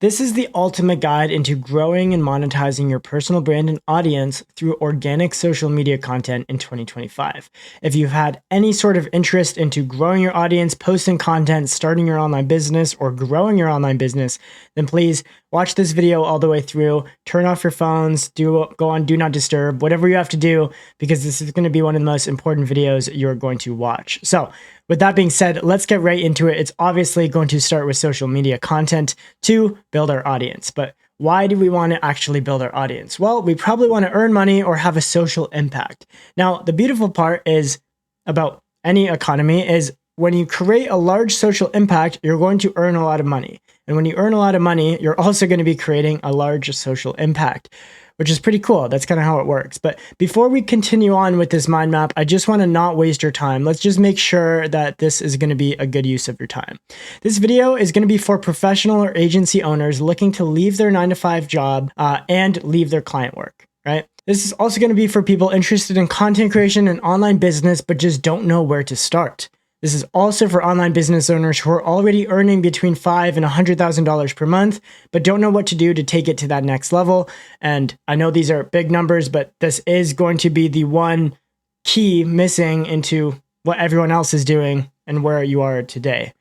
This is the ultimate guide into growing and monetizing your personal brand and audience through organic social media content in 2025. If you've had any sort of interest into growing your audience, posting content, starting your online business, or growing your online business, then please watch this video all the way through, turn off your phones, go on Do Not Disturb, whatever you have to do, because this is going to be one of the most important videos you're going to watch. So with that being said, let's get right into it. It's obviously going to start with social media content to build our audience. But why do we want to actually build our audience? Well, we probably want to earn money or have a social impact. Now, the beautiful part is about any economy is when you create a large social impact, you're going to earn a lot of money. And when you earn a lot of money, you're also going to be creating a large social impact, which is pretty cool. That's kind of how it works. But before we continue on with this mind map, I just want to not waste your time. Let's just make sure that this is going to be a good use of your time. This video is going to be for professional or agency owners looking to leave their 9-to-5 job and leave their client work, right? This is also going to be for people interested in content creation and online business, but just don't know where to start. This is also for online business owners who are already earning between $5,000 and $100,000 per month, but don't know what to do to take it to that next level. And I know these are big numbers, but this is going to be the one key missing into what everyone else is doing and where you are today.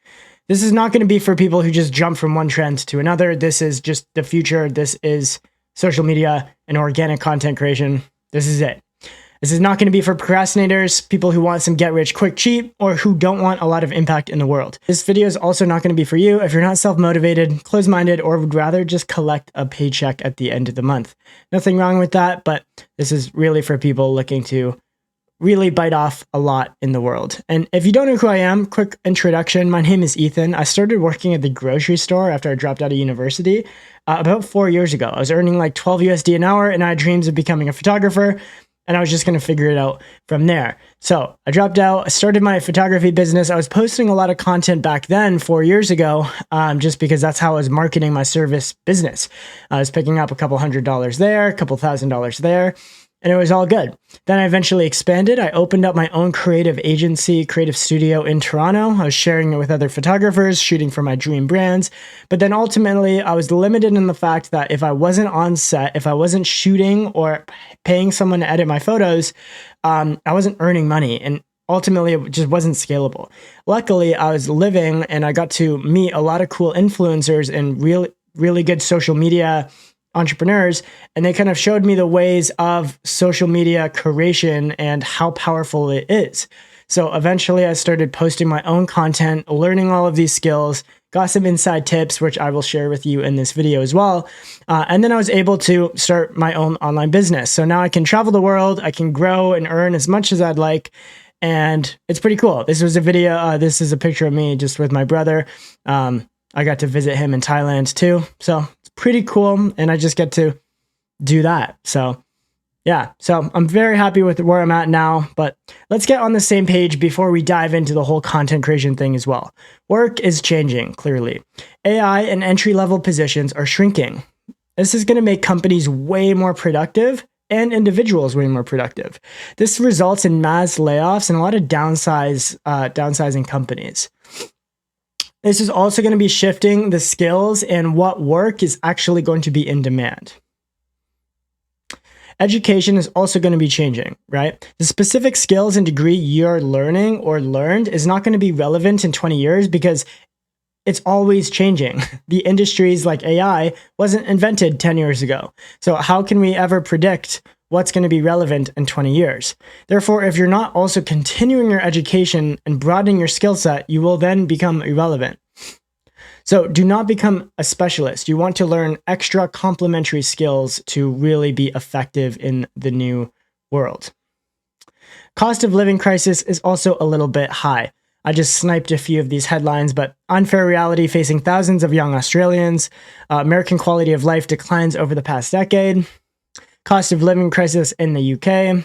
This is not going to be for people who just jump from one trend to another. This is just the future. This is social media and organic content creation. This is it. This is not going to be for procrastinators, people who want some get rich quick cheap, or who don't want a lot of impact in the world. This video is also not going to be for you if you're not self-motivated, closed-minded, or would rather just collect a paycheck at the end of the month. Nothing wrong with that, but this is really for people looking to really bite off a lot in the world. And if you don't know who I am, quick introduction. My name is Ethan. I started working at the grocery store after I dropped out of university about 4 years ago. I was earning like 12 USD an hour, and I had dreams of becoming a photographer. And I was just going to figure it out from there. So I dropped out, I started my photography business. I was posting a lot of content back then 4 years ago, just because that's how I was marketing my service business. I was picking up a couple $100 there, a couple $1,000 there, and it was all good. Then I eventually expanded. I opened up my own creative agency, creative studio in Toronto. I was sharing it with other photographers, shooting for my dream brands. But then ultimately, I was limited in the fact that if I wasn't on set, if I wasn't shooting or paying someone to edit my photos, I wasn't earning money. And ultimately, it just wasn't scalable. Luckily, I was living and I got to meet a lot of cool influencers and really good social media entrepreneurs, and they kind of showed me the ways of social media creation and how powerful it is. So eventually I started posting my own content, learning all of these skills, got some inside tips, which I will share with you in this video as well. And then I was able to start my own online business. So now I can travel the world, I can grow and earn as much as I'd like. And it's pretty cool. This was a video, this is a picture of me just with my brother. I got to visit him in Thailand too. So pretty cool, and I just get to do that. So yeah, so I'm very happy with where I'm at now, but let's get on the same page before we dive into the whole content creation thing as well. Work is changing, clearly. AI and entry-level positions are shrinking. This is going to make companies way more productive and individuals way more productive. This results in mass layoffs and a lot of downsizing companies. This is also going to be shifting the skills and what work is actually going to be in demand. Education is also going to be changing, right? The specific skills and degree you're learning or learned is not going to be relevant in 20 years because it's always changing. The industries like AI wasn't invented 10 years ago. So how can we ever predict what's going to be relevant in 20 years? Therefore, if you're not also continuing your education and broadening your skill set, you will then become irrelevant. So do not become a specialist. You want to learn extra complementary skills to really be effective in the new world. Cost of living crisis is also a little bit high. I just sniped a few of these headlines, but unfair reality facing thousands of young Australians. American quality of life declines over the past decade. Cost of living crisis in the UK.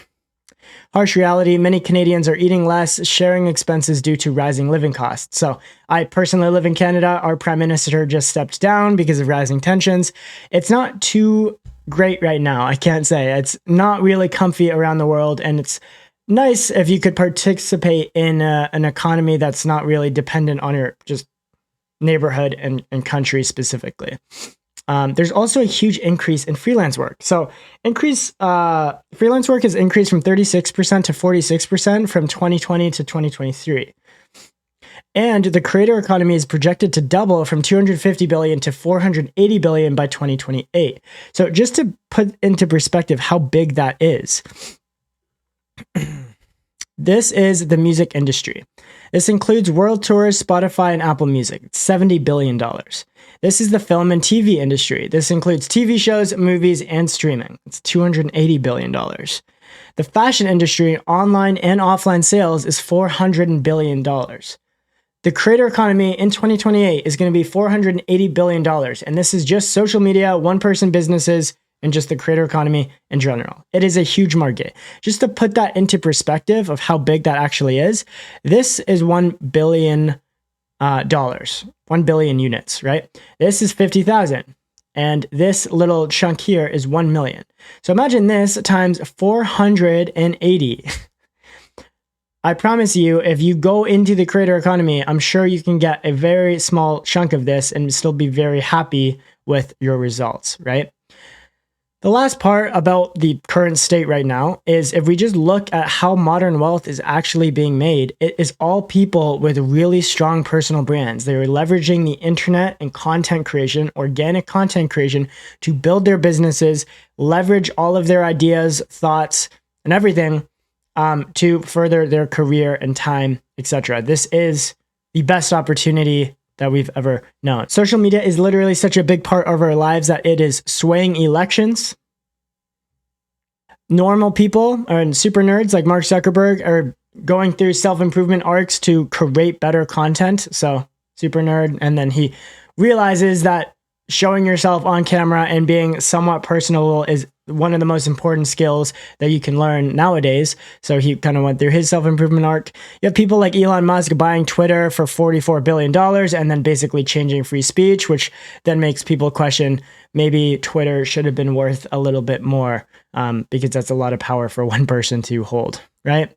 Harsh reality, many Canadians are eating less, sharing expenses due to rising living costs. So I personally live in Canada. Our Prime Minister just stepped down because of rising tensions. It's not too great right now, I can't say. It's not really comfy around the world, and it's nice if you could participate in an economy that's not really dependent on your just neighborhood and country specifically. there's also a huge increase in freelance work. So freelance work has increased from 36% to 46% from 2020 to 2023. And the creator economy is projected to double from 250 billion to 480 billion by 2028. So just to put into perspective how big that is, this is the music industry. This includes world tours, Spotify, and Apple Music. It's $70 billion. This is the film and TV industry. This includes TV shows, movies, and streaming. It's $280 billion. The fashion industry, online and offline sales, is $400 billion. The creator economy in 2028 is going to be $480 billion. And this is just social media, one-person businesses, and just the creator economy in general. It is a huge market. Just to put that into perspective of how big that actually is, this is $1 billion, 1 billion units, right? This is 50,000. And this little chunk here is 1 million. So imagine this times 480. I promise you, if you go into the creator economy, I'm sure you can get a very small chunk of this and still be very happy with your results, right? The last part about the current state right now is if we just look at how modern wealth is actually being made, it is all people with really strong personal brands. They're leveraging the internet and content creation, organic content creation to build their businesses, leverage all of their ideas, thoughts, and everything to further their career and time, etc. This is the best opportunity that we've ever known. Social media is literally such a big part of our lives that it is swaying elections. Normal people and super nerds like Mark Zuckerberg are going through self-improvement arcs to create better content. So super nerd. And then he realizes that showing yourself on camera and being somewhat personable is one of the most important skills that you can learn nowadays. So he kind of went through his self-improvement arc. You have people like Elon Musk buying Twitter for $44 billion and then basically changing free speech, which then makes people question maybe Twitter should have been worth a little bit more because that's a lot of power for one person to hold, right?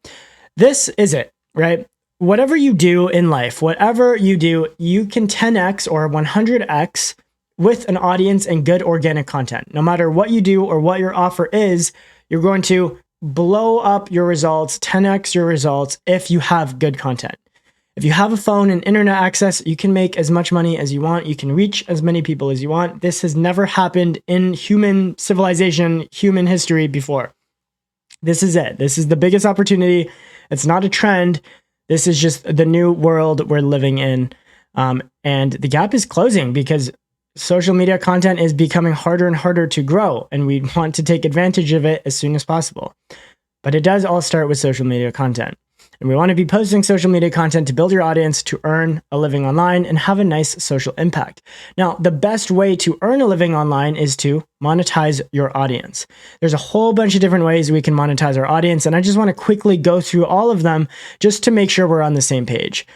This is it, right? Whatever you do in life, whatever you do, you can 10x or 100x with an audience and good organic content. No matter what you do or what your offer is, you're going to blow up your results, 10x your results if you have good content. If you have a phone and internet access, you can make as much money as you want. You can reach as many people as you want. This has never happened in human civilization, human history before. This is it. This is the biggest opportunity. It's not a trend. This is just the new world we're living in. And the gap is closing because social media content is becoming harder and harder to grow, and we want to take advantage of it as soon as possible. But it does all start with social media content. And we want to be posting social media content to build your audience, to earn a living online and have a nice social impact. Now, the best way to earn a living online is to monetize your audience. There's a whole bunch of different ways we can monetize our audience, and I just want to quickly go through all of them just to make sure we're on the same page.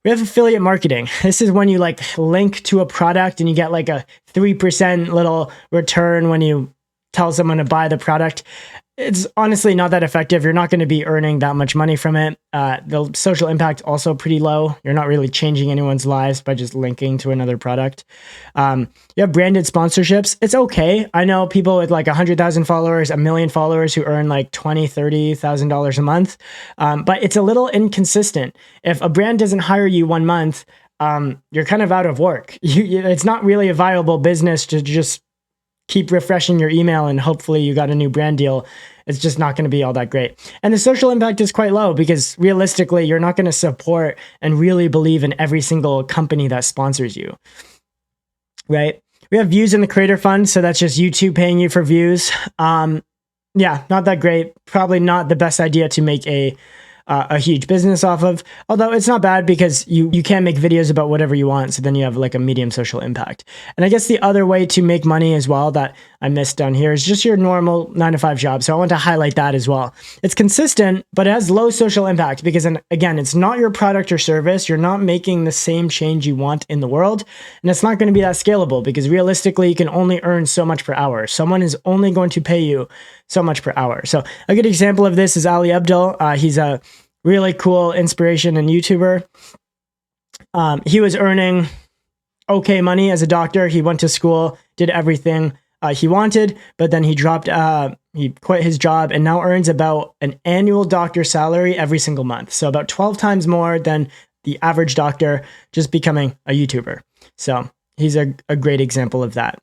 We have affiliate marketing. This is when you link to a product and you get like a 3% little return when you tell someone to buy the product. It's honestly not that effective. You're not going to be earning that much money from it. The social impact also pretty low. You're not really changing anyone's lives by just linking to another product. You have branded sponsorships. It's okay. I know people with 100,000 followers, 1 million followers who earn $20,000, $30,000 a month. But it's a little inconsistent. If a brand doesn't hire you 1 month, you're kind of out of work. It's not really a viable business to just keep refreshing your email and hopefully you got a new brand deal. It's just not going to be all that great. And the social impact is quite low because realistically, you're not going to support and really believe in every single company that sponsors you, right? We have views in the creator fund. So that's just YouTube paying you for views. Yeah, not that great. Probably not the best idea to make a huge business off of, although it's not bad because you can make videos about whatever you want. So then you have a medium social impact. And I guess the other way to make money as well that I missed down here is just your normal 9-to-5 job. So I want to highlight that as well. It's consistent, but it has low social impact because again, it's not your product or service. You're not making the same change you want in the world. And it's not going to be that scalable because realistically, you can only earn so much per hour. Someone is only going to pay you so much per hour. So a good example of this is Ali Abdul. He's a really cool inspiration and YouTuber. He was earning okay money as a doctor. He went to school, did everything he wanted, but then he quit his job and now earns about an annual doctor salary every single month. So about 12 times more than the average doctor, just becoming a YouTuber. So he's a great example of that.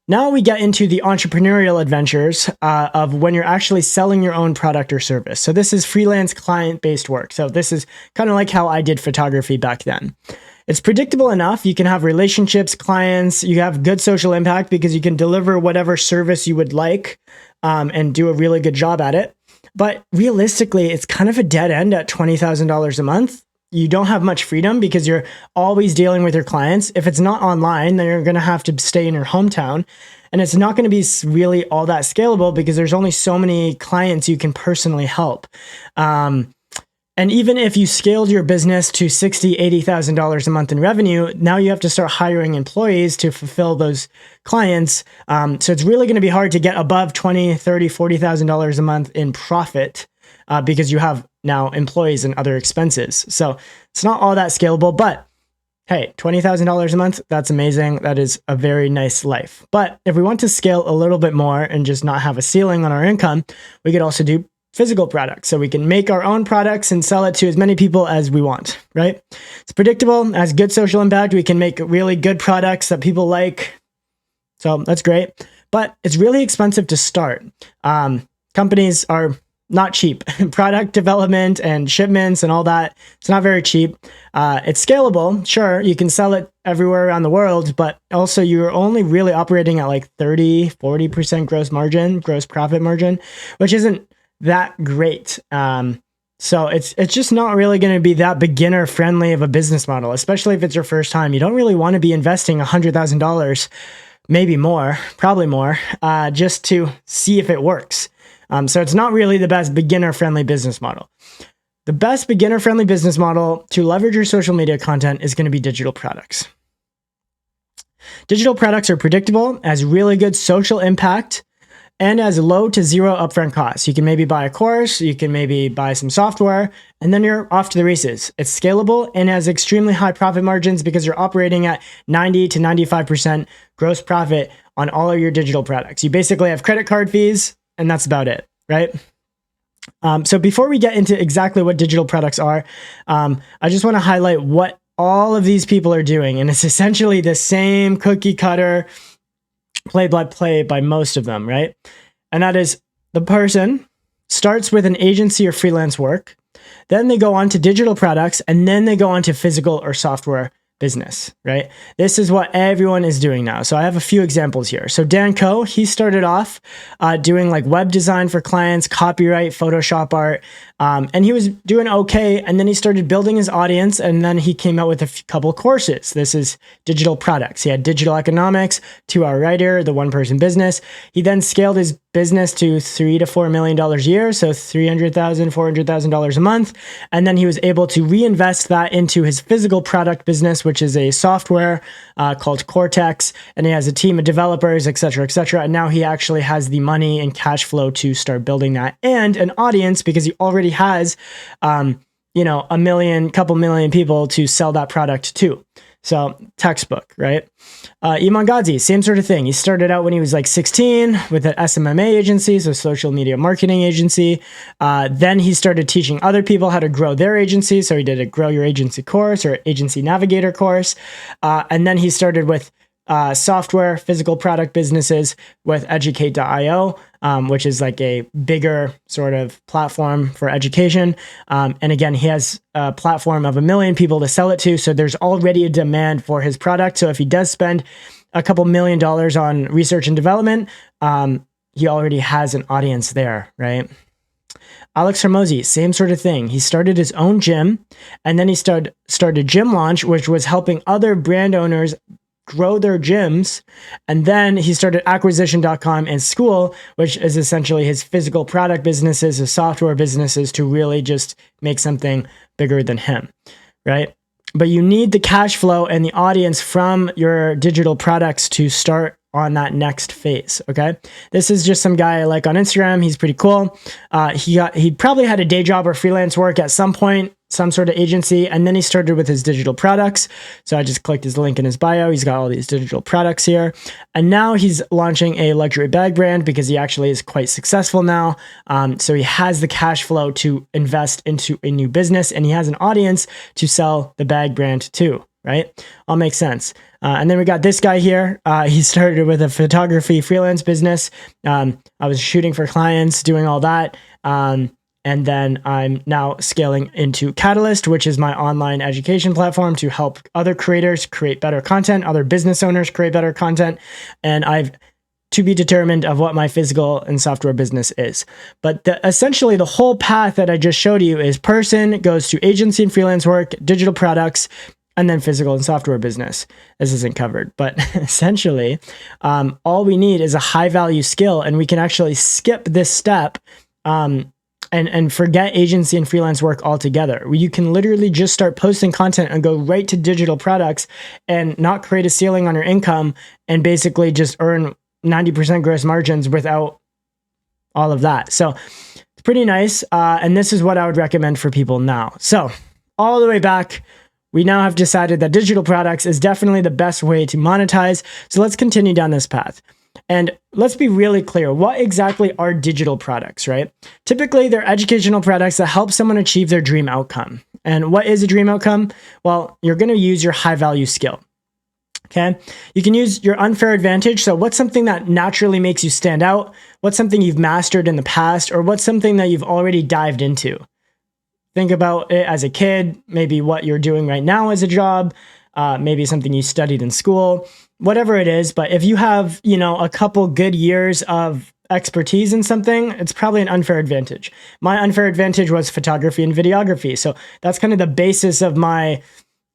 Now we get into the entrepreneurial adventures of when you're actually selling your own product or service. So this is freelance client-based work. So this is kind of like how I did photography back then. It's predictable enough. You can have relationships, clients, you have good social impact because you can deliver whatever service you would like and do a really good job at it. But realistically, it's kind of a dead end at $20,000 a month. You don't have much freedom because you're always dealing with your clients. If it's not online, then you're going to have to stay in your hometown. And it's not going to be really all that scalable because there's only so many clients you can personally help. And even if you scaled your business to $60,000, $80,000 a month in revenue, now you have to start hiring employees to fulfill those clients. So it's really going to be hard to get above $20,000, $30,000, $40,000 a month in profit because you have now employees and other expenses. So it's not all that scalable, but hey, $20,000 a month, that's amazing. That is a very nice life. But if we want to scale a little bit more and just not have a ceiling on our income, we could also do physical products. So we can make our own products and sell it to as many people as we want, right? It's predictable, has good social impact. We can make really good products that people like. So that's great, but it's really expensive to start. Companies are not cheap. Product development and shipments and all that, it's not very cheap. It's scalable. Sure, you can sell it everywhere around the world, but also you're only really operating at like 30, 40% gross profit margin, which isn't that great. So it's just not really going to be that beginner friendly of a business model, especially if it's your first time. You don't really want to be investing $100,000, maybe more, probably more, just to see if it works. So it's not really the best beginner-friendly business model. The best beginner-friendly business model to leverage your social media content is going to be digital products. Digital products are predictable, has really good social impact, and has low to zero upfront costs. You can maybe buy a course, you can maybe buy some software, and then you're off to the races. It's scalable and has extremely high profit margins because you're operating at 90 to 95% gross profit on all of your digital products. You basically have credit card fees, and that's about it, right? So before we get into exactly what digital products are, I just want to highlight what all of these people are doing. And it's essentially the same cookie cutter play by most of them, right? And that is the person starts with an agency or freelance work, then they go on to digital products, and then they go on to physical or software business, right? This is what everyone is doing now. So I have a few examples here. So Dan Coe, he started off doing like web design for clients, copyright, Photoshop art, and he was doing okay. And then he started building his audience, and then he came out with a couple courses. This is digital products. He had digital economics, 2-Hour Writer, the one-person business. He then scaled his business to $3 to $4 million a year, so $300,000, $400,000 a month. And then he was able to reinvest that into his physical product business, which is a software called Cortex, and he has a team of developers, et cetera, et cetera. And now he actually has the money and cash flow to start building that and an audience because he already has, couple million people to sell that product to. So textbook, right? Iman Gadzhi, same sort of thing. He started out when he was like 16 with an SMMA agency, so social media marketing agency. Then he started teaching other people how to grow their agency. So he did a Grow Your Agency course or Agency Navigator course. And then he started with software, physical product businesses with educate.io, which is like a bigger sort of platform for education. And again, he has a platform of 1 million people to sell it to. So there's already a demand for his product. So if he does spend a couple $1 million on research and development, he already has an audience there, right? Alex Hormozi, same sort of thing. He started his own gym, and then he started Gym Launch, which was helping other brand owners grow their gyms. And then he started acquisition.com and School, which is essentially his physical product businesses, his software businesses to really just make something bigger than him, right? But you need the cash flow and the audience from your digital products to start on that next phase. Okay. This is just some guy I like on Instagram. He's pretty cool. He probably had a day job or freelance work at some point, some sort of agency, and then he started with his digital products. So I just clicked his link in his bio. He's got all these digital products here. And now he's launching a luxury bag brand because he actually is quite successful now. So he has the cash flow to invest into a new business, and he has an audience to sell the bag brand to, right? All makes sense. And then we got this guy here. He started with a photography freelance business. I was shooting for clients, doing all that. And then I'm now scaling into Catalyst, which is my online education platform to help other creators create better content, other business owners create better content. And I've to be determined of what my physical and software business is. But essentially the whole path that I just showed you is person goes to agency and freelance work, digital products, and then physical and software business. This isn't covered, but essentially all we need is a high value skill, and we can actually skip this step and forget agency and freelance work altogether. You can literally just start posting content and go right to digital products and not create a ceiling on your income and basically just earn 90% gross margins without all of that. So it's pretty nice. And this is what I would recommend for people now. So all the way back, we now have decided that digital products is definitely the best way to monetize. So let's continue down this path. And let's be really clear, what exactly are digital products, right? Typically, they're educational products that help someone achieve their dream outcome. And what is a dream outcome? Well, you're going to use your high value skill. Okay. You can use your unfair advantage. So what's something that naturally makes you stand out? What's something you've mastered in the past, or what's something that you've already dived into? Think about it as a kid, maybe what you're doing right now as a job, maybe something you studied in school, whatever it is. But if you have, a couple good years of expertise in something, it's probably an unfair advantage. My unfair advantage was photography and videography. So that's kind of the basis of my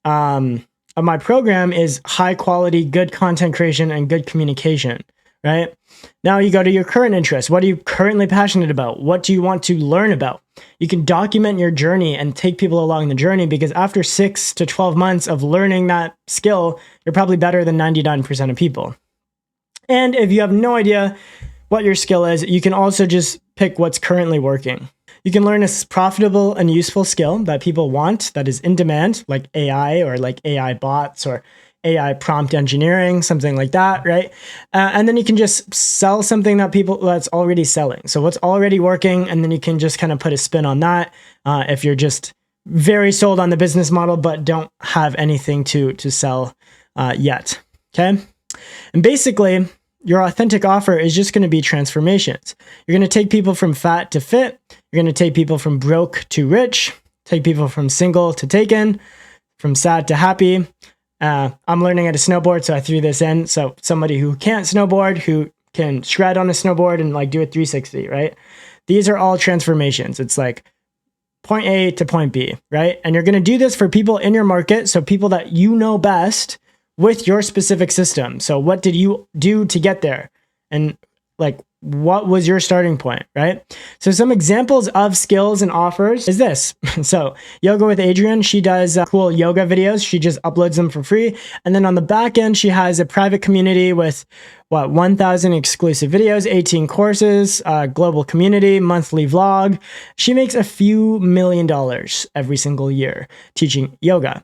program is high quality, good content creation and good communication, right? Now you go to your current interests. What are you currently passionate about? What do you want to learn about? You can document your journey and take people along the journey, because after 6 to 12 months of learning that skill, you're probably better than 99% of people. And if you have no idea what your skill is, you can also just pick what's currently working. You can learn a profitable and useful skill that people want, that is in demand, like AI or like AI bots or AI prompt engineering, something like that, right? And then you can just sell something that's already selling. So what's already working, and then you can just kind of put a spin on that if you're just very sold on the business model but don't have anything to sell yet, okay? And basically, your authentic offer is just going to be transformations. You're going to take people from fat to fit. You're going to take people from broke to rich, take people from single to taken, from sad to happy. I'm learning how to snowboard, so I threw this in. So somebody who can't snowboard, who can shred on a snowboard and like do a 360, right? These are all transformations. It's like point A to point B, right? And you're going to do this for people in your market. So people that you know best with your specific system. So what did you do to get there? And like, what was your starting point, right? So some examples of skills and offers is this. So Yoga with Adrienne, she does cool yoga videos. She just uploads them for free. And then on the back end, she has a private community with 1,000 exclusive videos, 18 courses, global community, monthly vlog. She makes a few $1 million every single year teaching yoga.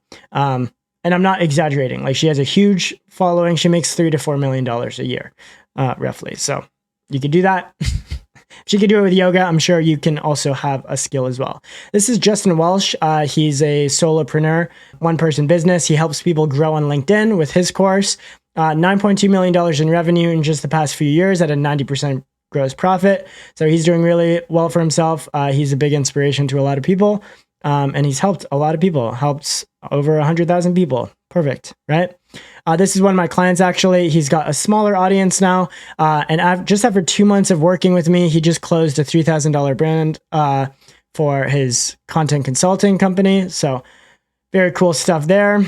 And I'm not exaggerating. Like, she has a huge following. She makes $3 to $4 million a year, roughly. So you could do that. If she could do it with yoga, I'm sure you can also have a skill as well. This is Justin Welsh. He's a solopreneur, one-person business. He helps people grow on LinkedIn with his course. $9.2 million in revenue in just the past few years at a 90% gross profit. So he's doing really well for himself. He's a big inspiration to a lot of people. And he's helped a lot of people, helped over 100,000 people. Perfect, right? This is one of my clients, actually. He's got a smaller audience now. And just after 2 months of working with me, he just closed a $3,000 brand for his content consulting company. So Very cool stuff there.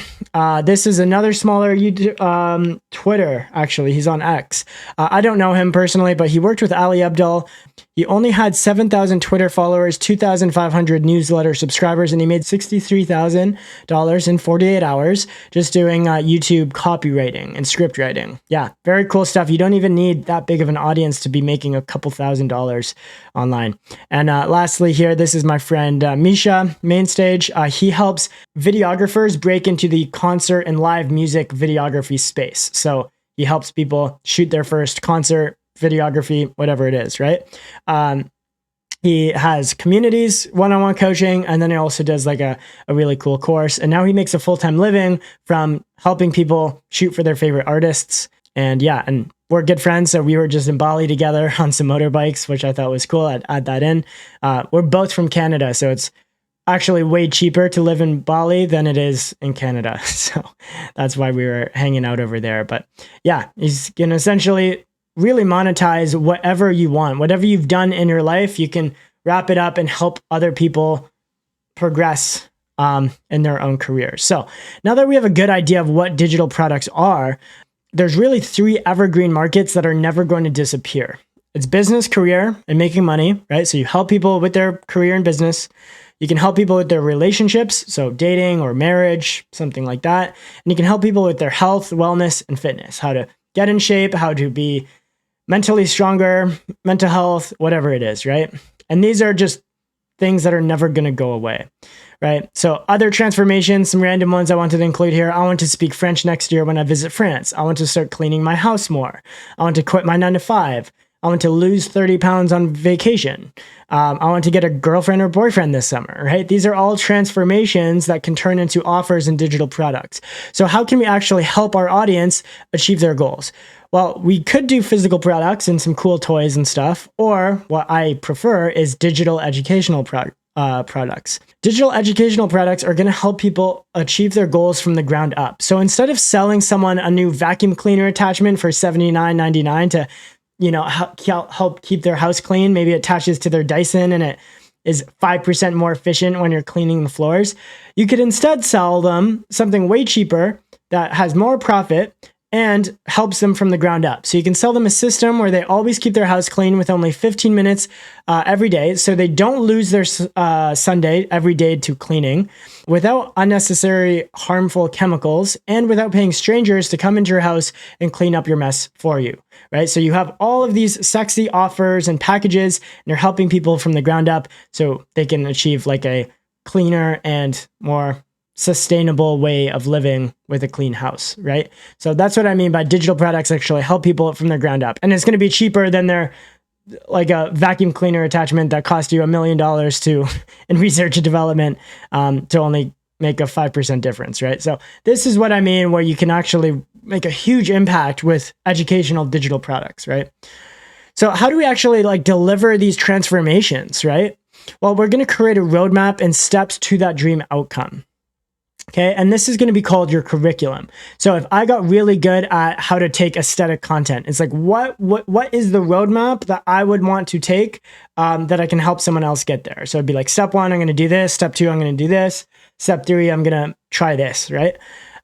This is another smaller YouTube, Twitter, actually. He's on X. I don't know him personally, but he worked with Ali Abdul. He only had 7,000 Twitter followers, 2,500 newsletter subscribers, and he made $63,000 in 48 hours just doing YouTube copywriting and script writing. Yeah, very cool stuff. You don't even need that big of an audience to be making a couple $1,000s online. And lastly here, this is my friend Misha Mainstage. He helps videographers break into the concert and live music videography space. So he helps people shoot their first concert, videography, whatever it is, right? He has communities, one-on-one coaching, and then he also does like a really cool course. And now he makes a full-time living from helping people shoot for their favorite artists. And yeah, and we're good friends. So we were just in Bali together on some motorbikes, which I thought was cool. I'd add that in. We're both from Canada, so it's actually way cheaper to live in Bali than it is in Canada. So that's why we were hanging out over there. But yeah, he's going to essentially really monetize whatever you want. Whatever you've done in your life, you can wrap it up and help other people progress in their own careers. So now that we have a good idea of what digital products are, there's really 3 evergreen markets that are never going to disappear. It's business, career, and making money, right? So you help people with their career and business. You can help people with their relationships, so dating or marriage, something like that. And you can help people with their health, wellness, and fitness, how to get in shape, how to be mentally stronger, mental health, whatever it is, right? And these are just things that are never going to go away, right? So other transformations, some random ones I wanted to include here. I want to speak French next year when I visit France. I want to start cleaning my house more. I want to quit my 9 to 5. I want to lose 30 pounds on vacation. I want to get a girlfriend or boyfriend this summer, right? These are all transformations that can turn into offers and digital products. So how can we actually help our audience achieve their goals? Well, we could do physical products and some cool toys and stuff, or what I prefer is digital educational products. Digital educational products are going to help people achieve their goals from the ground up. So instead of selling someone a new vacuum cleaner attachment for $79.99 to help keep their house clean, maybe it attaches to their Dyson and it is 5% more efficient when you're cleaning the floors. You could instead sell them something way cheaper that has more profit and helps them from the ground up. So you can sell them a system where they always keep their house clean with only 15 minutes every day, so they don't lose their Sunday every day to cleaning, without unnecessary harmful chemicals, and without paying strangers to come into your house and clean up your mess for you, right? So you have all of these sexy offers and packages, and you're helping people from the ground up so they can achieve like a cleaner and more sustainable way of living with a clean house, right? So that's what I mean by digital products actually help people from the ground up. And it's going to be cheaper than their like a vacuum cleaner attachment that cost you $1 million to in research and development to only make a 5% difference, right? So this is what I mean where you can actually make a huge impact with educational digital products, right? So how do we actually like deliver these transformations, right? Well, we're going to create a roadmap and steps to that dream outcome. Okay, and this is going to be called your curriculum. So if I got really good at how to take aesthetic content, it's like what is the roadmap that I would want to take that I can help someone else get there? So it'd be like step 1, I'm going to do this. Step 2, I'm going to do this. Step 3, I'm going to try this, right?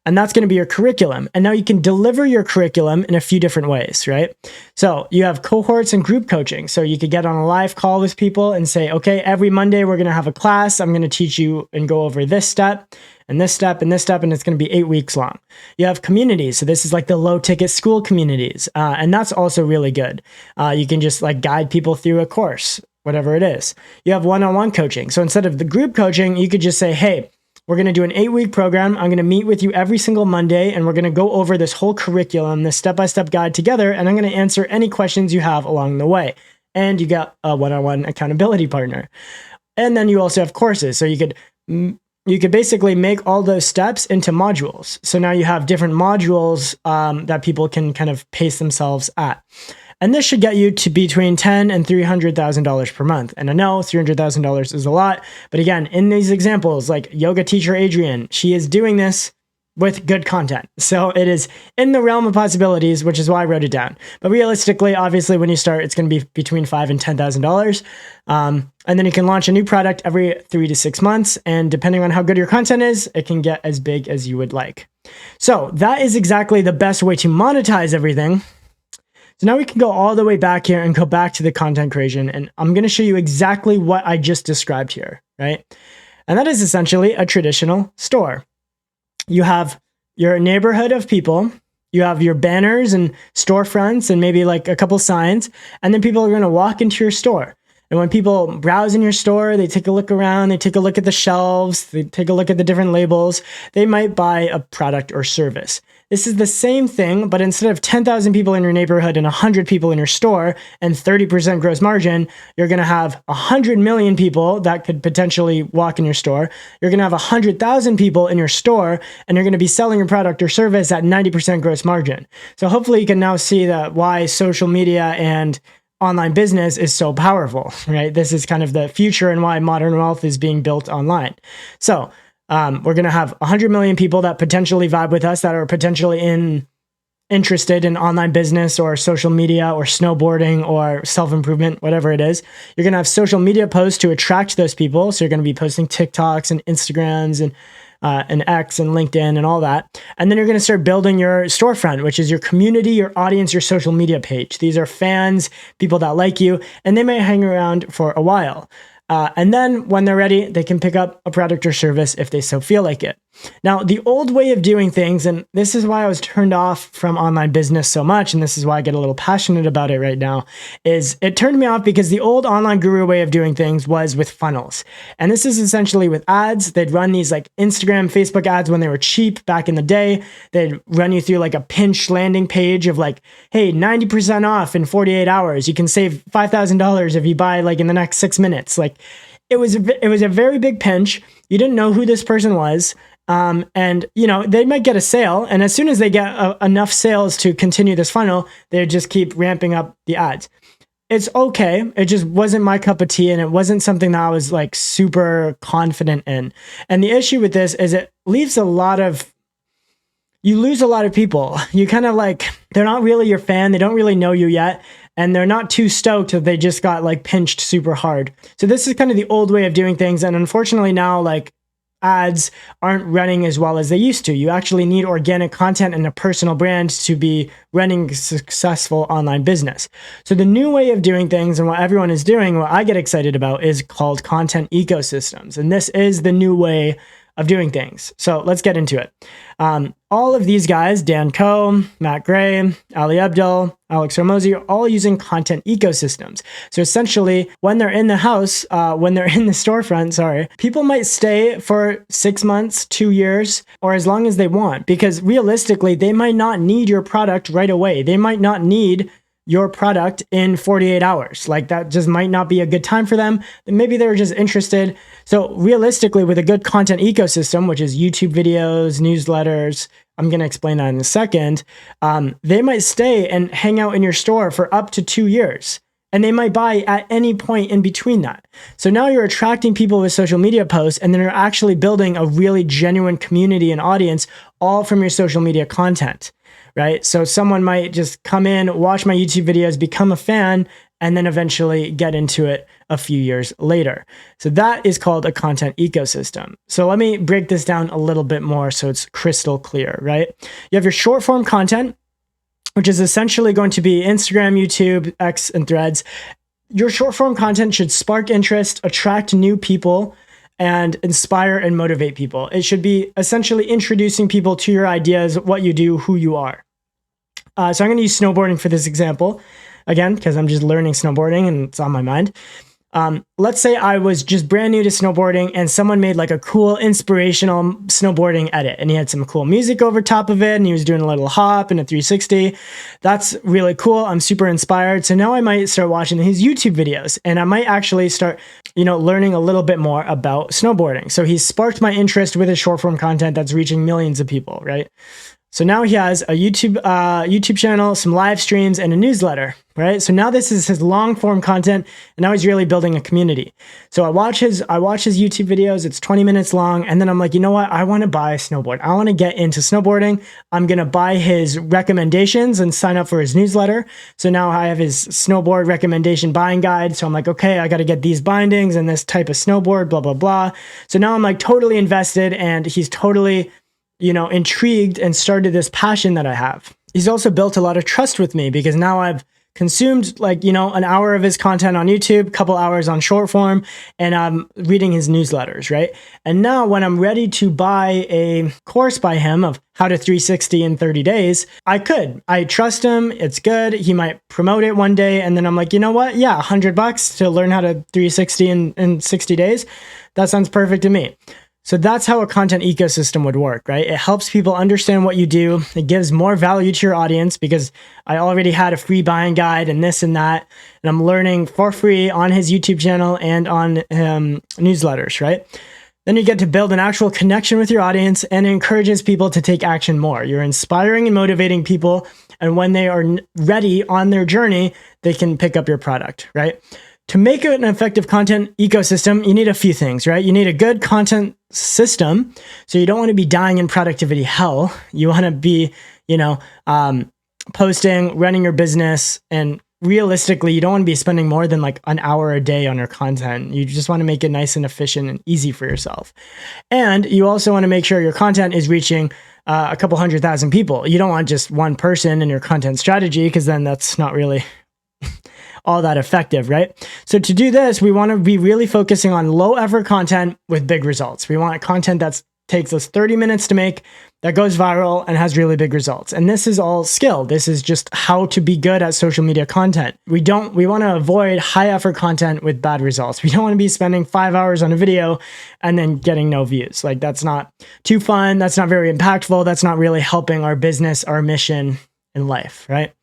And that's going to be your curriculum. And now you can deliver your curriculum in a few different ways, right? So you have cohorts and group coaching. So you could get on a live call with people and say, okay, every Monday we're going to have a class. I'm going to teach you and go over this step and this step and this step, and it's going to be 8 weeks long. You have communities. So this is like the low ticket school communities. And that's also really good. You can just like guide people through a course, whatever it is. You have one-on-one coaching. So instead of the group coaching, you could just say, hey, we're going to do an 8-week program. I'm going to meet with you every single Monday, and we're going to go over this whole curriculum, this step-by-step guide together, and I'm going to answer any questions you have along the way. And you got a one-on-one accountability partner. And then you also have courses. So you could basically make all those steps into modules. So now you have different modules that people can kind of pace themselves at. And this should get you to between $10,000 and $300,000 per month. And I know $300,000 is a lot, but again, in these examples, like yoga teacher Adrienne, she is doing this with good content. So it is in the realm of possibilities, which is why I wrote it down. But realistically, obviously, when you start, it's going to be between $5,000 and $10,000. And then you can launch a new product every 3 to 6 months. And depending on how good your content is, it can get as big as you would like. So that is exactly the best way to monetize everything. So now we can go all the way back here and go back to the content creation. And I'm going to show you exactly what I just described here, right? And that is essentially a traditional store. You have your neighborhood of people, you have your banners and storefronts and maybe like a couple signs, and then people are going to walk into your store. And when people browse in your store, they take a look around, they take a look at the shelves, they take a look at the different labels, they might buy a product or service. This is the same thing, but instead of 10,000 people in your neighborhood and 100 people in your store and 30% gross margin, you're going to have 100 million people that could potentially walk in your store. You're going to have 100,000 people in your store, and you're going to be selling your product or service at 90% gross margin. So hopefully you can now see that why social media and online business is so powerful, right? This is kind of the future and why modern wealth is being built online. So we're going to have 100 million people that potentially vibe with us, that are potentially interested in online business or social media or snowboarding or self-improvement, whatever it is. You're going to have social media posts to attract those people. So you're going to be posting TikToks and Instagrams and X and LinkedIn and all that. And then you're going to start building your storefront, which is your community, your audience, your social media page. These are fans, people that like you, and they may hang around for a while. And then when they're ready, they can pick up a product or service if they so feel like it. Now, the old way of doing things, and this is why I was turned off from online business so much, and this is why I get a little passionate about it right now, is it turned me off because the old online guru way of doing things was with funnels. And this is essentially with ads. They'd run these like Instagram, Facebook ads when they were cheap back in the day. They'd run you through like a pinch landing page of like, hey, 90% off in 48 hours. You can save $5,000 if you buy like in the next 6 minutes. Like it was a very big pinch. You didn't know who this person was. And you know, they might get a sale, and as soon as they get enough sales to continue this funnel, they just keep ramping up the ads. It's okay. It just wasn't my cup of tea, and it wasn't something that I was like super confident in. And the issue with this is it leaves you lose a lot of people. You kind of like, they're not really your fan. They don't really know you yet. And they're not too stoked that they just got like pinched super hard. So this is kind of the old way of doing things. And unfortunately now, like, ads aren't running as well as they used to. You actually need organic content and a personal brand to be running a successful online business. So the new way of doing things and what everyone is doing, what I get excited about, is called content ecosystems. And this is the new way of doing things. So let's get into it. All of these guys, Dan Koh, Matt Gray, Ali Abdul, Alex Hormozi, are all using content ecosystems. So essentially, when they're in the house, when they're in the storefront, people might stay for 6 months, 2 years, or as long as they want, because realistically, they might not need your product right away. They might not need your product in 48 hours. Like that just might not be a good time for them. Maybe they're just interested. So realistically, with a good content ecosystem, which is YouTube videos, newsletters, I'm going to explain that in a second, they might stay and hang out in your store for up to 2 years. And they might buy at any point in between that. So now you're attracting people with social media posts, and then you're actually building a really genuine community and audience all from your social media content. Right? So someone might just come in, watch my YouTube videos, become a fan, and then eventually get into it a few years later. So that is called a content ecosystem. So let me break this down a little bit more so it's crystal clear, right? You have your short form content, which is essentially going to be Instagram, YouTube, X, and Threads. Your short form content should spark interest, attract new people, and inspire and motivate people. It should be essentially introducing people to your ideas, what you do, who you are. So I'm going to use snowboarding for this example, again, because I'm just learning snowboarding and it's on my mind. Let's say I was just brand new to snowboarding and someone made like a cool inspirational snowboarding edit, and he had some cool music over top of it, and he was doing a little hop and a 360. That's really cool. I'm super inspired. So now I might start watching his YouTube videos, and I might actually start, learning a little bit more about snowboarding. So he's sparked my interest with his short form content that's reaching millions of people, right? So now he has a YouTube channel, some live streams, and a newsletter, right? So now this is his long form content, and now he's really building a community. So I watch his YouTube videos. It's 20 minutes long, and then I'm like, you know what? I want to buy a snowboard. I want to get into snowboarding. I'm gonna buy his recommendations and sign up for his newsletter. So now I have his snowboard recommendation buying guide. So I'm like, okay, I got to get these bindings and this type of snowboard, blah blah blah. So now I'm like totally invested, and he's totally intrigued and started this passion that I have. He's also built a lot of trust with me because now I've consumed an hour of his content on YouTube, couple hours on short form, and I'm reading his newsletters, right? And now when I'm ready to buy a course by him of how to 360 in 30 days, I trust him. It's good. He might promote it one day. And then I'm like, you know what? Yeah, $100 to learn how to 360 in 60 days. That sounds perfect to me. So that's how a content ecosystem would work, right? It helps people understand what you do. It gives more value to your audience because I already had a free buying guide and this and that, and I'm learning for free on his YouTube channel and on newsletters, right? Then you get to build an actual connection with your audience, and it encourages people to take action more. You're inspiring and motivating people, and when they are ready on their journey, they can pick up your product, right? To make an effective content ecosystem, you need a few things, right? You need a good content system. So you don't want to be dying in productivity hell. You want to be, posting, running your business, and realistically, you don't want to be spending more than like an hour a day on your content. You just want to make it nice and efficient and easy for yourself. And you also want to make sure your content is reaching a couple 100,000 people. You don't want just one person in your content strategy because then that's not really all that effective, right? So to do this, we want to be really focusing on low effort content with big results. We want content that takes us 30 minutes to make, that goes viral and has really big results. And this is all skill. This is just how to be good at social media content. We want to avoid high effort content with bad results. We don't want to be spending 5 hours on a video and then getting no views. Like that's not too fun. That's not very impactful. That's not really helping our business, our mission in life, right?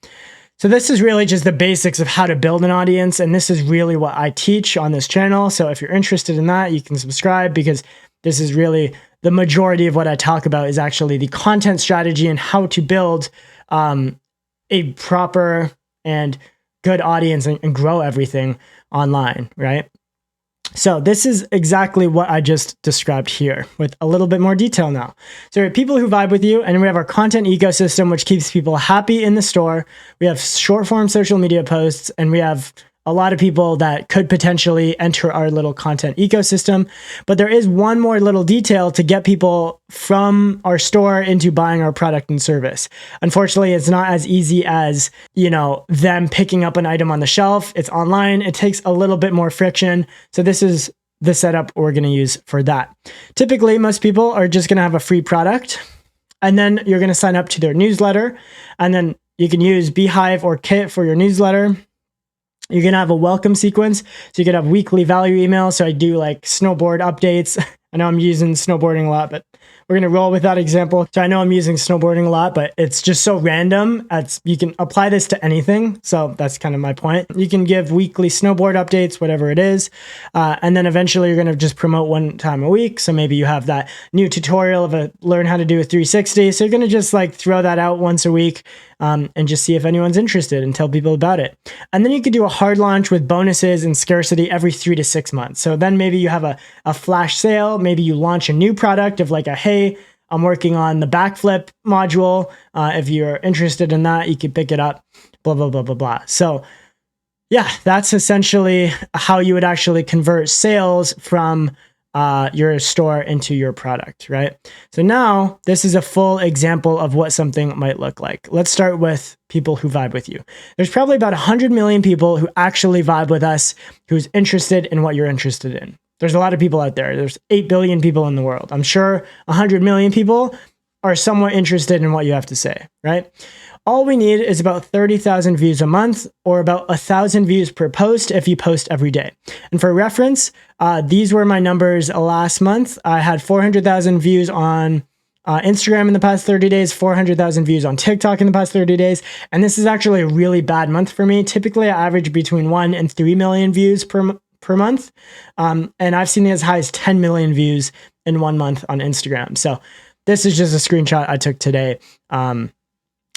So this is really just the basics of how to build an audience. And this is really what I teach on this channel. So if you're interested in that, you can subscribe because this is really the majority of what I talk about is actually the content strategy and how to build a proper and good audience and grow everything online, right? So this is exactly what I just described here with a little bit more detail now. So we have people who vibe with you, and we have our content ecosystem, which keeps people happy in the store. We have short form social media posts, and we have a lot of people that could potentially enter our little content ecosystem. But there is one more little detail to get people from our store into buying our product and service. Unfortunately, it's not as easy as, them picking up an item on the shelf. It's online. It takes a little bit more friction. So this is the setup we're going to use for that. Typically, most people are just going to have a free product, and then you're going to sign up to their newsletter, and then you can use Beehive or Kit for your newsletter. You're going to have a welcome sequence. So you could have weekly value emails. So I do like snowboard updates. I know I'm using snowboarding a lot, but we're going to roll with that example. So I know I'm using snowboarding a lot, but it's just so random. You can apply this to anything. So that's kind of my point. You can give weekly snowboard updates, whatever it is. And then eventually you're going to just promote one time a week. So maybe you have that new tutorial of learn how to do a 360. So you're going to just like throw that out once a week and just see if anyone's interested and tell people about it. And then you could do a hard launch with bonuses and scarcity every 3 to 6 months. So then maybe you have a flash sale. Maybe you launch a new product of like hey, I'm working on the backflip module. If you're interested in that, you can pick it up, blah, blah, blah, blah, blah. So yeah, that's essentially how you would actually convert sales from your store into your product, right? So now this is a full example of what something might look like. Let's start with people who vibe with you. There's probably about 100 million people who actually vibe with us, who's interested in what you're interested in. There's a lot of people out there. There's 8 billion people in the world. I'm sure 100 million people are somewhat interested in what you have to say, right? All we need is about 30,000 views a month, or about 1,000 views per post if you post every day. And for reference, these were my numbers last month. I had 400,000 views on Instagram in the past 30 days, 400,000 views on TikTok in the past 30 days. And this is actually a really bad month for me. Typically, I average between 1 and 3 million views per month. And I've seen as high as 10 million views in 1 month on Instagram. So this is just a screenshot I took today.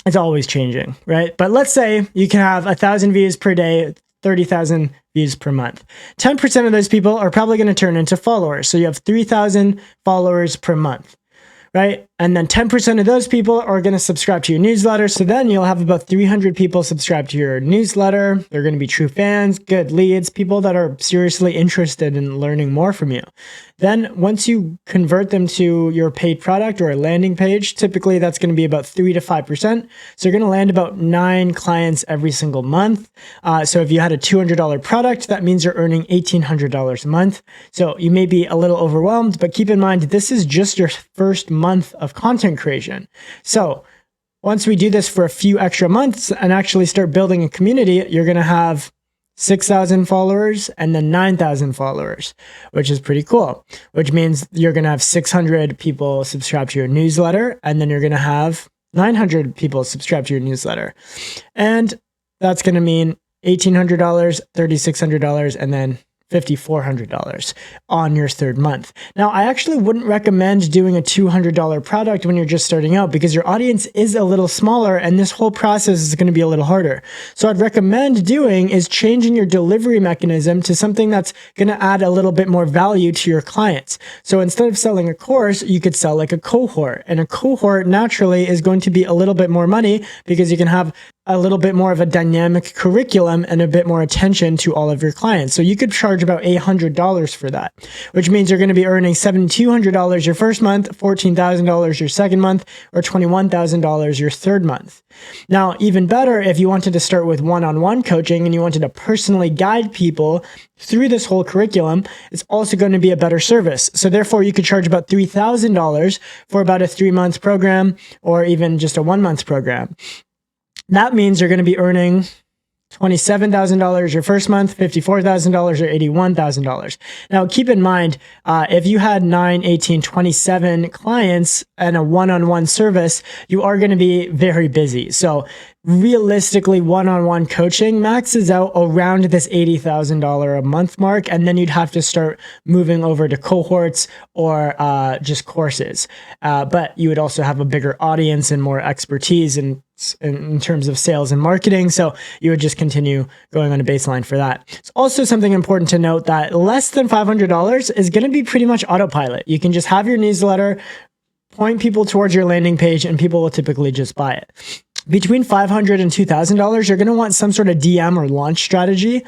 It's always changing, right? But let's say you can have 1,000 views per day, 30,000 views per month. 10% of those people are probably going to turn into followers. So you have 3,000 followers per month, right? And then 10% of those people are going to subscribe to your newsletter. So then you'll have about 300 people subscribe to your newsletter. They're going to be true fans, good leads, people that are seriously interested in learning more from you. Then once you convert them to your paid product or a landing page, typically that's going to be about 3 to 5%. So you're going to land about 9 clients every single month. So if you had a $200 product, that means you're earning $1,800 a month. So you may be a little overwhelmed, but keep in mind, this is just your first month of content creation. So once we do this for a few extra months and actually start building a community, you're going to have 6,000 followers and then 9,000 followers, which is pretty cool, which means you're going to have 600 people subscribe to your newsletter, and then you're going to have 900 people subscribe to your newsletter. And that's going to mean $1,800, $3,600, and then $5,400 on your third month. Now, I actually wouldn't recommend doing a $200 product when you're just starting out because your audience is a little smaller and this whole process is going to be a little harder. So I'd recommend doing is changing your delivery mechanism to something that's going to add a little bit more value to your clients. So instead of selling a course, you could sell like a cohort, and a cohort naturally is going to be a little bit more money because you can have a little bit more of a dynamic curriculum and a bit more attention to all of your clients. So you could charge about $800 for that, which means you're going to be earning $7,200 your first month, $14,000 your second month, or $21,000 your third month. Now, even better, if you wanted to start with one-on-one coaching and you wanted to personally guide people through this whole curriculum, it's also going to be a better service. So therefore, you could charge about $3,000 for about a 3-month program or even just a 1-month program. That means you're going to be earning $27,000 your first month, $54,000 or $81,000. Now, keep in mind, if you had 9, 18, 27 clients and a one-on-one service, you are going to be very busy. So realistically, one-on-one coaching maxes out around this $80,000 a month mark, and then you'd have to start moving over to cohorts or just courses. But you would also have a bigger audience and more expertise in terms of sales and marketing. So you would just continue going on a baseline for that. It's also something important to note that less than $500 is going to be pretty much autopilot. You can just have your newsletter, point people towards your landing page, and people will typically just buy it. Between $500 and $2,000, you're going to want some sort of DM or launch strategy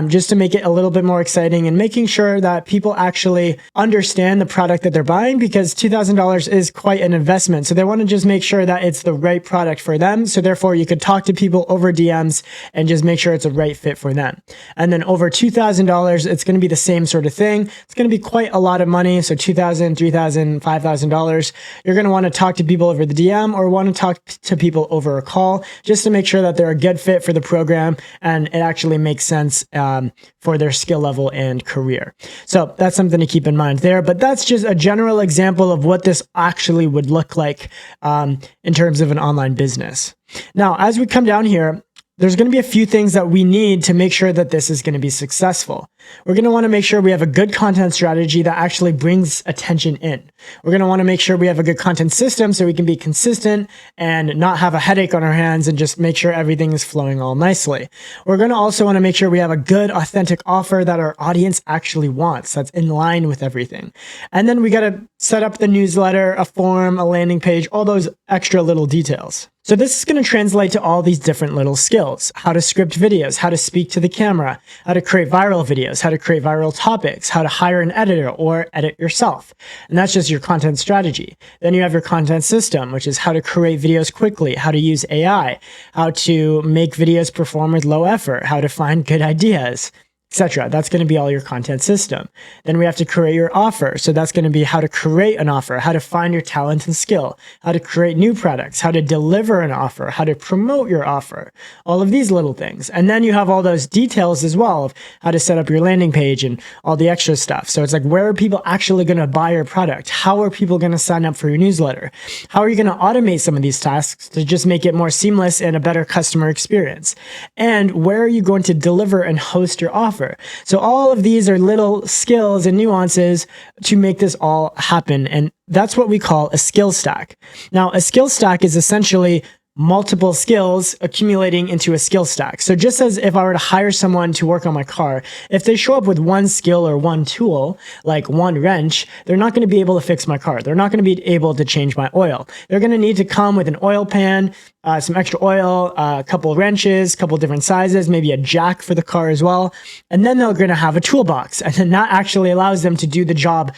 just to make it a little bit more exciting and making sure that people actually understand the product that they're buying, because $2,000 is quite an investment. So they want to just make sure that it's the right product for them. So therefore, you could talk to people over DMs and just make sure it's a right fit for them. And then over $2,000, it's going to be the same sort of thing. It's going to be quite a lot of money. So $2,000, $3,000, $5,000. You're going to want to talk to people over the DM or want to talk to people over a call just to make sure that they're a good fit for the program and it actually makes sense for their skill level and career. So that's something to keep in mind there, but that's just a general example of what this actually would look like in terms of an online business. Now, as we come down here, there's going to be a few things that we need to make sure that this is going to be successful. We're going to want to make sure we have a good content strategy that actually brings attention in. We're going to want to make sure we have a good content system so we can be consistent and not have a headache on our hands and just make sure everything is flowing all nicely. We're going to also want to make sure we have a good, authentic offer that our audience actually wants, that's in line with everything. And then we got to set up the newsletter, a form, a landing page, all those extra little details. So this is going to translate to all these different little skills: how to script videos, how to speak to the camera, how to create viral videos, how to create viral topics, how to hire an editor or edit yourself. And that's just your content strategy. Then you have your content system, which is how to create videos quickly, how to use AI, how to make videos perform with low effort, how to find good ideas, etc. That's going to be all your content system. Then we have to create your offer. So that's going to be how to create an offer, how to find your talent and skill, how to create new products, how to deliver an offer, how to promote your offer, all of these little things. And then you have all those details as well of how to set up your landing page and all the extra stuff. So it's like, where are people actually going to buy your product? How are people going to sign up for your newsletter? How are you going to automate some of these tasks to just make it more seamless and a better customer experience? And where are you going to deliver and host your offer offer. So all of these are little skills and nuances to make this all happen. And that's what we call a skill stack. Now, a skill stack is essentially multiple skills accumulating into a skill stack. So just as if I were to hire someone to work on my car, if they show up with one skill or one tool, like one wrench, they're not going to be able to fix my car. They're not going to be able to change my oil. They're going to need to come with an oil pan, some extra oil, a couple of wrenches, a couple different sizes, maybe a jack for the car as well. And then they're going to have a toolbox. And then that actually allows them to do the job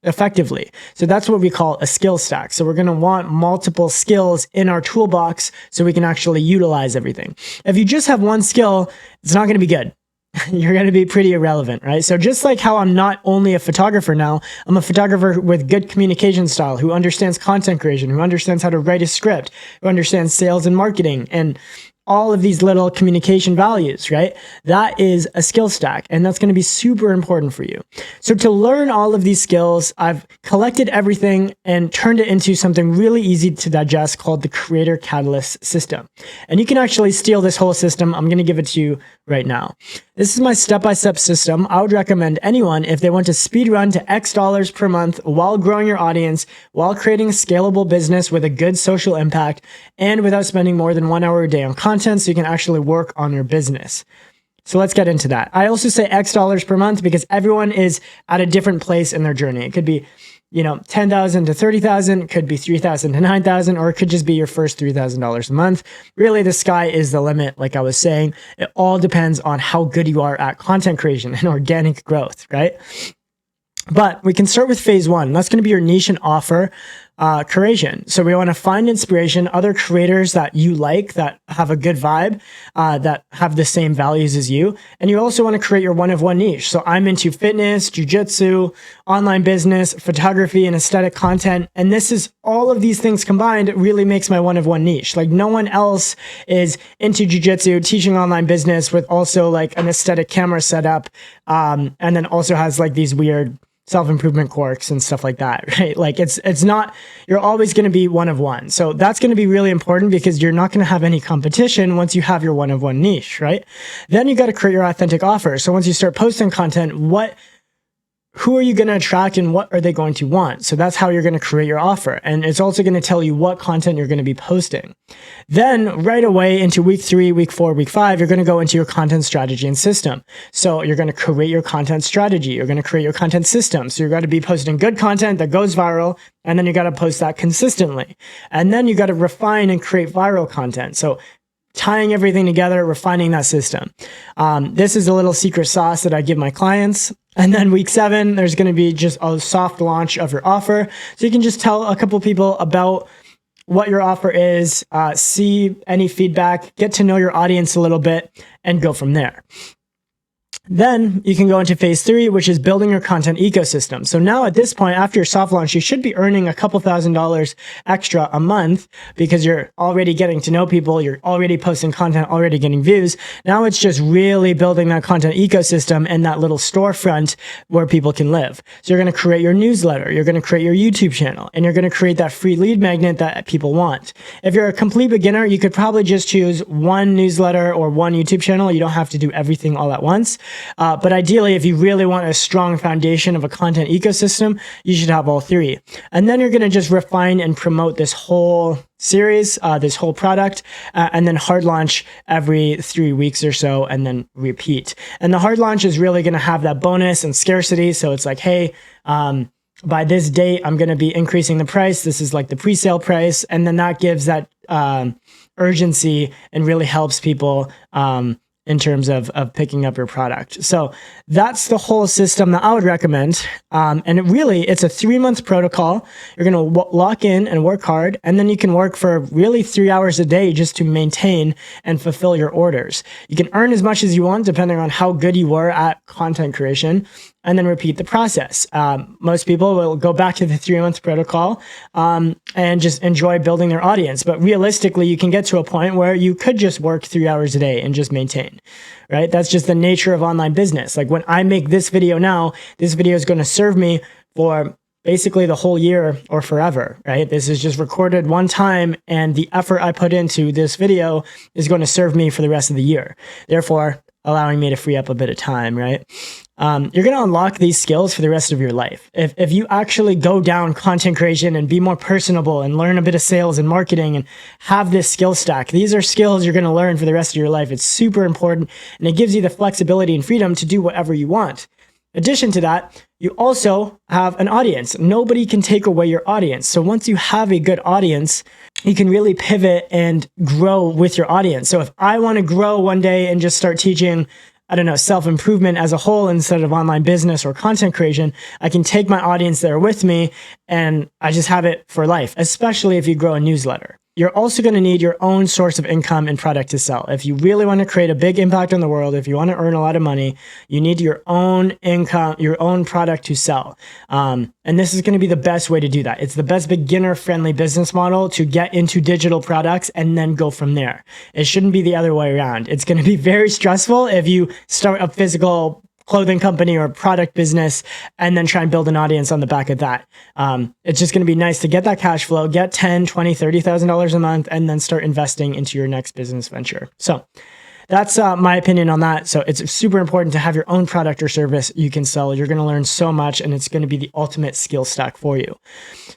effectively. So that's what we call a skill stack. So we're going to want multiple skills in our toolbox so we can actually utilize everything. If you just have one skill, it's not going to be good. You're going to be pretty irrelevant, right? So just like how I'm not only a photographer now, I'm a photographer with good communication style, who understands content creation, who understands how to write a script, who understands sales and marketing, and all of these little communication values, right? That is a skill stack, and that's going to be super important for you. So to learn all of these skills, I've collected everything and turned it into something really easy to digest called the Creator Catalyst system. And you can actually steal this whole system. I'm going to give it to you right now. This is my step-by-step system. I would recommend anyone, if they want to speed run to X dollars per month while growing your audience, while creating a scalable business with a good social impact, and without spending more than 1 hour a day on content, so you can actually work on your business. So let's get into that. I also say X dollars per month because everyone is at a different place in their journey. It could be, 10,000 to 30,000, it could be 3,000 to 9,000, or it could just be your first $3,000 a month. Really, the sky is the limit. Like I was saying, it all depends on how good you are at content creation and organic growth, right? But we can start with phase one. That's going to be your niche and offer creation. So we want to find inspiration, other creators that you like, that have a good vibe, that have the same values as you. And you also want to create your one-of-one niche. So I'm into fitness, jujitsu, online business, photography, and aesthetic content. And this is all of these things combined, it really makes my one-of-one niche. Like no one else is into jujitsu, teaching online business with also like an aesthetic camera setup, and then also has like these weird self-improvement quirks and stuff like that, right? Like it's not, you're always going to be one of one. So that's going to be really important because you're not going to have any competition once you have your one of one niche, right? Then you got to create your authentic offer. So once you start posting content, who are you going to attract and what are they going to want? So that's how you're going to create your offer. And it's also going to tell you what content you're going to be posting. Then right away into week 3, week 4, week 5, you're going to go into your content strategy and system. So you're going to create your content strategy. You're going to create your content system. So you're going to be posting good content that goes viral, and then you got to post that consistently. And then you got to refine and create viral content. So tying everything together, refining that system. This is a little secret sauce that I give my clients. And then week 7, there's going to be just a soft launch of your offer. So you can just tell a couple people about what your offer is, see any feedback, get to know your audience a little bit, and go from there. Then you can go into phase 3, which is building your content ecosystem. So now at this point, after your soft launch, you should be earning a couple $1,000s extra a month because you're already getting to know people. You're already posting content, already getting views. Now it's just really building that content ecosystem and that little storefront where people can live. So you're going to create your newsletter. You're going to create your YouTube channel, and you're going to create that free lead magnet that people want. If you're a complete beginner, you could probably just choose one newsletter or one YouTube channel. You don't have to do everything all at once. But ideally, if you really want a strong foundation of a content ecosystem, you should have all 3. And then you're going to just refine and promote this whole series, this whole product, and then hard launch every 3 weeks or so, and then repeat. And the hard launch is really going to have that bonus and scarcity. So it's like, hey, by this date, I'm going to be increasing the price. This is like the pre-sale price. And then that gives that urgency and really helps people in terms of picking up your product. So that's the whole system that I would recommend. And it's a 3-month protocol. You're going to lock in and work hard, and then you can work for really 3 hours a day just to maintain and fulfill your orders. You can earn as much as you want depending on how good you were at content creation, and then repeat the process. Most people will go back to the 3-month protocol and just enjoy building their audience. But realistically, you can get to a point where you could just work 3 hours a day and just maintain, right? That's just the nature of online business. Like when I make this video now, this video is going to serve me for basically the whole year or forever, right? This is just recorded one time, and the effort I put into this video is going to serve me for the rest of the year. Therefore, allowing me to free up a bit of time, right? You're going to unlock these skills for the rest of your life. If you actually go down content creation and be more personable and learn a bit of sales and marketing and have this skill stack, these are skills you're going to learn for the rest of your life. It's super important, and it gives you the flexibility and freedom to do whatever you want. In addition to that, you also have an audience. Nobody can take away your audience. So once you have a good audience, you can really pivot and grow with your audience. So if I want to grow one day and just start teaching, I don't know, self-improvement as a whole instead of online business or content creation, I can take my audience there with me and I just have it for life, especially if you grow a newsletter. You're also going to need your own source of income and product to sell. If you really want to create a big impact on the world, if you want to earn a lot of money, you need your own income, your own product to sell. And this is going to be the best way to do that. It's the best beginner-friendly business model to get into digital products and then go from there. It shouldn't be the other way around. It's going to be very stressful if you start a physical clothing company or product business and then try and build an audience on the back of that. It's just going to be nice to get that cash flow, get $10,000, $20,000, $30,000 a month, and then start investing into your next business venture. So that's my opinion on that. So it's super important to have your own product or service you can sell. You're going to learn so much, and it's going to be the ultimate skill stack for you.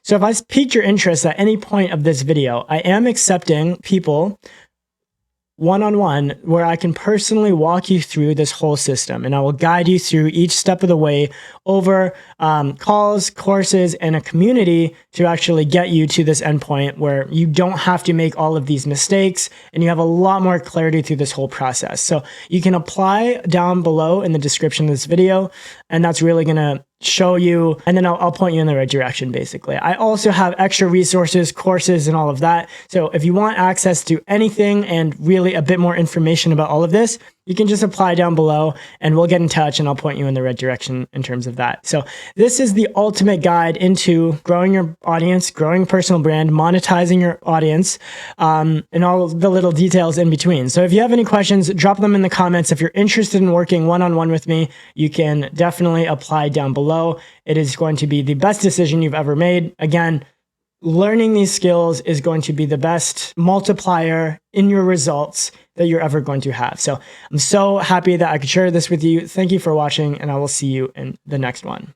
So if I piqued your interest at any point of this video, I am accepting people one-on-one where I can personally walk you through this whole system, and I will guide you through each step of the way over calls, courses, and a community to actually get you to this endpoint where you don't have to make all of these mistakes and you have a lot more clarity through this whole process. So you can apply down below in the description of this video, and that's really going to show you, and then I'll point you in the right direction, basically. I also have extra resources, courses, and all of that. So if you want access to anything and really a bit more information about all of this, you can just apply down below and we'll get in touch and I'll point you in the right direction in terms of that. So this is the ultimate guide into growing your audience, growing personal brand, monetizing your audience, and all of the little details in between. So if you have any questions, drop them in the comments. If you're interested in working one-on-one with me, you can definitely apply down below. It is going to be the best decision you've ever made. Again, learning these skills is going to be the best multiplier in your results that you're ever going to have. So I'm so happy that I could share this with you. Thank you for watching, and I will see you in the next one.